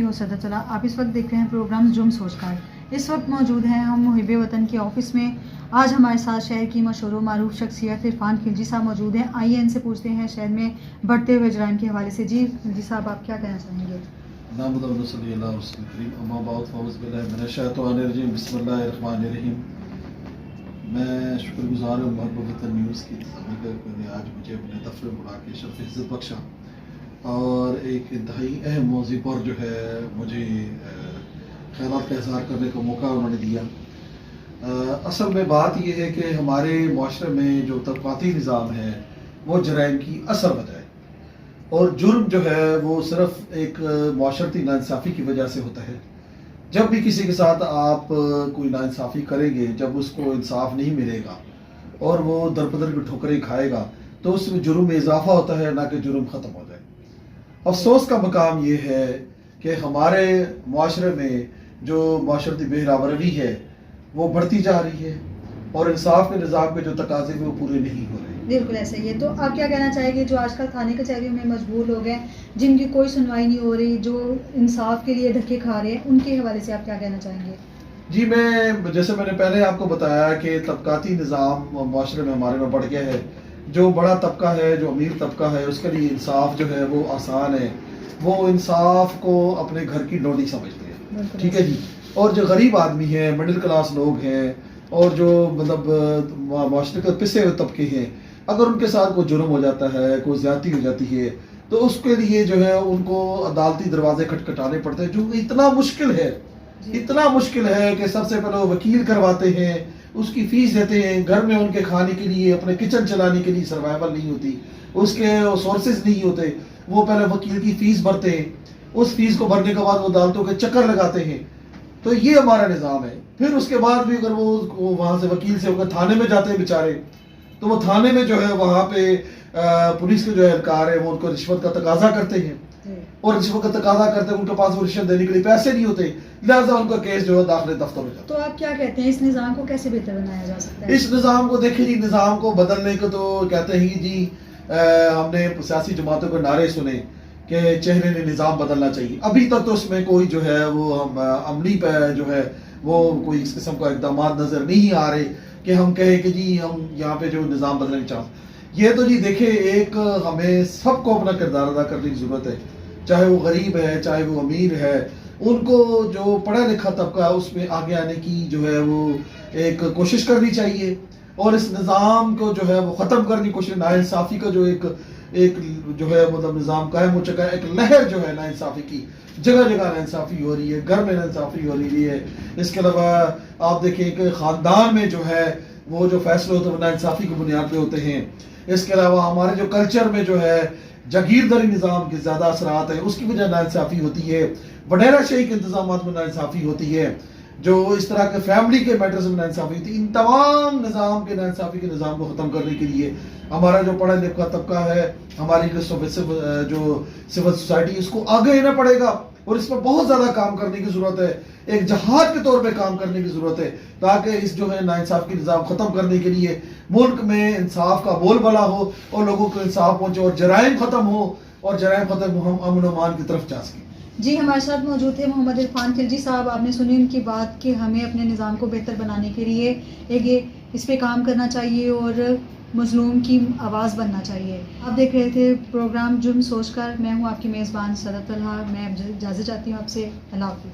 आपकी हो सदर चला। आप इस वक्त देख रहे हैं प्रोग्राम जुर्म सोचकर। इस वक्त मौजूद हैं हम मुहिब वतन के ऑफिस में। आज हमारे साथ शहर की मशहूर मारूफ शख्सियत इरफान खिलजी साहब मौजूद हैं। आइए इनसे पूछते हैं शहर में बढ़ते हुए जराइम के हवाले से। जी खिलजी साहब, आप क्या कहना चाहेंगे? मैं शुक्रगुजार हूँ मुहिब वतन न्यूज़ की ने आज मुझे अपने दफ्तर में बुला के शर्फ इज़्ज़त बख्शा और एक इंतहाई अहम मौज़ू पर जो है मुझे ख़यालात का इज़हार करने का मौका उन्होंने दिया। असल में बात यह है कि हमारे माशरे में जो तबक़ाती निज़ाम है वो जराइम की असल वजह है, और जुर्म जो है वो सिर्फ एक माशरती नाइंसाफ़ी की वजह से होता है। जब भी किसी के साथ आप कोई नाइंसाफ़ी करेंगे, जब उसको इंसाफ नहीं मिलेगा और वो दरपदर की ठोकरें खाएगा, तो उसमें जुर्म में इजाफा होता है, ना कि जुर्म ख़त्म हो जाए। अफसोस का मकाम ये है कि हमारे माशरे में जो माशरती बेहरावरी है वो बढ़ती जा रही है और इंसाफ के निज़ाम के जो तकाज़े वो पूरे नहीं हो रहे। बिल्कुल ऐसा ही है। तो आप क्या कहना चाहेंगे जो आजकल थाने कचहरियों में मजबूर लोग हैं, जिनकी कोई सुनवाई नहीं हो रही, जो इंसाफ के लिए धक्के खा रहे हैं, उनके हवाले से आप क्या कहना चाहेंगे? जी, मैं जैसे मैंने पहले आपको बताया कि तबक़ाती निज़ाम माशरे में हमारे में बढ़ गया है। जो बड़ा तबका है, जो अमीर तबका है, उसके लिए इंसाफ जो है वो आसान है। वो इंसाफ को अपने घर की डोडी समझते हैं, ठीक है जी। और जो गरीब आदमी है, मिडिल क्लास लोग हैं और जो मतलब माशरे के पिसे हुए तबके हैं, अगर उनके साथ कोई जुर्म हो जाता है, कोई ज़्यादती हो जाती है, तो उसके लिए जो है उनको अदालती दरवाजे खटखटाने पड़ते हैं, जो इतना मुश्किल है कि सबसे पहले वो वकील करवाते हैं, उसकी फीस देते हैं, घर में उनके खाने के लिए, अपने किचन चलाने के लिए सर्वाइवल नहीं होती, उसके सोर्सेज नहीं होते, वो पहले वकील की फीस भरते हैं, उस फीस को भरने के बाद वो अदालतों के चक्कर लगाते हैं। तो ये हमारा निज़ाम है। फिर उसके बाद भी अगर वो वहाँ से वकील से होकर थाने में जाते हैं बेचारे, तो वो थाने में जो है वहाँ पे पुलिस के जो एहलकार है वो उनको रिश्वत का तकाजा करते हैं, और रिश्वत का तकाजा करते हैं, उनके पास वो रिश्वत देने के लिए पैसे नहीं होते, लिहाजा उनका केस जो है दाखिले दफ्तर में जाता है। तो आप क्या कहते हैं, इस निज़ाम को कैसे बेहतर बनाया जा सकता है? इस निज़ाम को देखिए जी, निज़ाम को बदलने को तो कहते ही जी, हमने सियासी जमातों के नारे सुने कि चेहरे ने निज़ाम बदलना चाहिए। अभी तक तो उसमें कोई जो है वो हम अमली पे जो है वो कोई इस किस्म का इक़दाम नज़र नहीं आ रहे कि हम कहें कि जी हम यहाँ पे जो निज़ाम बदलने की चाहते। ये तो जी देखिए, एक हमें सबको अपना किरदार अदा करने की ज़रूरत है, चाहे वो गरीब है, चाहे वो अमीर है। उनको जो पढ़ा लिखा तबका है उसमें आगे आने की जो है वो एक कोशिश करनी चाहिए, और इस निज़ाम को जो है वो ख़त्म करने की कोशिश। नाइंसाफ़ी का जो एक जो है मतलब निज़ाम कायम हो चुका है, एक लहर जो है नाइंसाफ़ी की, जगह जगह नाइंसाफ़ी हो रही है, घर में नाइंसाफ़ी हो रही है। इसके अलावा आप देखिए कि ख़ानदान में जो है वो जो फैसले होते हैं वो नाइंसाफ़ी की बुनियाद पे होते हैं। इसके अलावा हमारे जो कल्चर में जो है जागीरदारी निज़ाम के ज़्यादा असरात है, उसकी वजह नाइंसाफ़ी होती है। वडेरा शाही के इंतजाम में नाइंसाफ़ी होती है, जो इस तरह के फैमिली के मैटर्स में नाइंसाफ़ी होती है। इन तमाम निज़ाम के नाइंसाफ़ी के निज़ाम को ख़त्म करने के लिए हमारा जो पढ़ा लिखा तबका है, हमारी जो सिविल सोसाइटी, इसको आगे आना पड़ेगा, और इस पर बहुत ज़्यादा काम करने की ज़रूरत है। एक जहाद के तौर पे काम करने की ज़रूरत है, ताकि इस जो है नाइंसाफ़ की निज़ाम ख़त्म करने के लिए मुल्क में इंसाफ का बोलबाला हो और लोगों को इंसाफ पहुँचे और जराइम ख़त्म हो, और जराइम ख़त्म हो, हम अमन और अमान की तरफ जा सकें। जी, हमारे साथ मौजूद थे मोहम्मद इरफान खिलजी साहब। आपने सुनी उनकी बात कि हमें अपने निज़ाम को बेहतर बनाने के लिए इस पे काम करना चाहिए और मज़लूम की आवाज़ बनना चाहिए। आप देख रहे थे प्रोग्राम जुर्म सोचकर। मैं हूँ आपकी मेज़बान सदर तलहा। मैं इजाज़त चाहती हूँ आपसे। अल्लाह हाफ़िज़।